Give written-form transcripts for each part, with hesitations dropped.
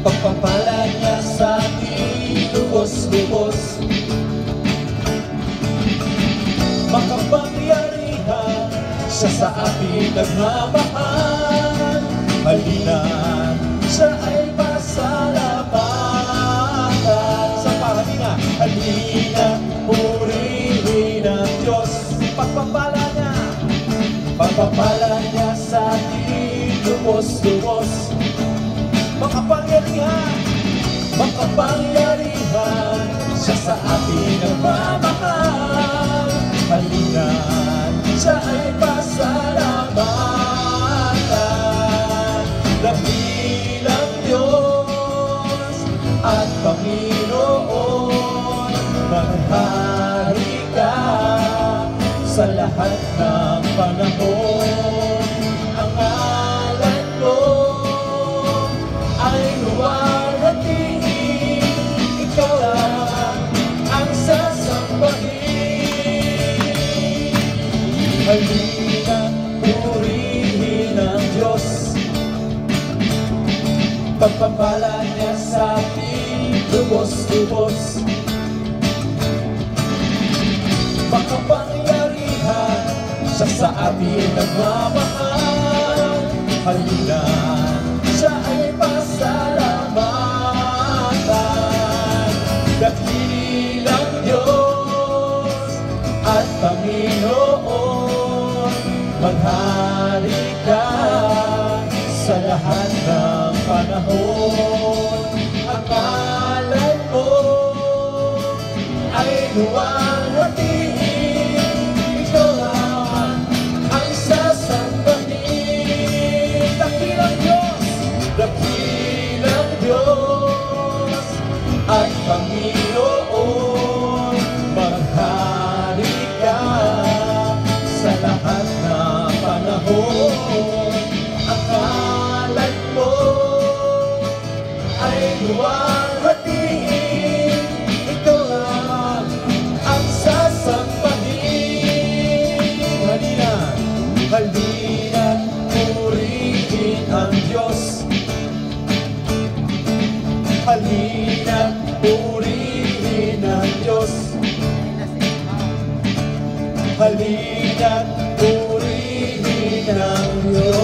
Pagpapala niya sa ating lubos-lubos. Makapangyarihan siya sa ating nagmamahal. Halina, siya ay pasalamatan. Sa pahalina, halina, purihin ang Diyos. Pagpapala niya sa ating lubos-lubos. Makapangyarihan siya sa ating nagmamahal. Halina, siya ay pasalamatan. Dakilang Diyos at Panginoon, manghari ka sa lahat ng panahon. Ang ngalan mo ay luwalhatiin, ikaw lang ang sasambahin. Halina, purihin ang Diyos. Pagpapala niya sa ating lubos-lubos. Makapangyarihan siya sa ating nagmamahal. Halina, siya ay pasalamatan. Dakilang Diyos at Panginoon, maghari ka sa lahat ng panahon. Ang ngalan mo ay luwalhatiin, ikaw lang ang sasambahin. Dakilang Diyos at Panginoon, maghari ka sa lahat ng panahon. Ang ngalan mo ay luwalhatiin, ikaw lang ang sasambahin. Halina, purihin ang Diyos. Halina, purihin ang Diyos. Halina, purihin ang Diyos.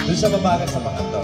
Doon siya babagal sa pangatlo.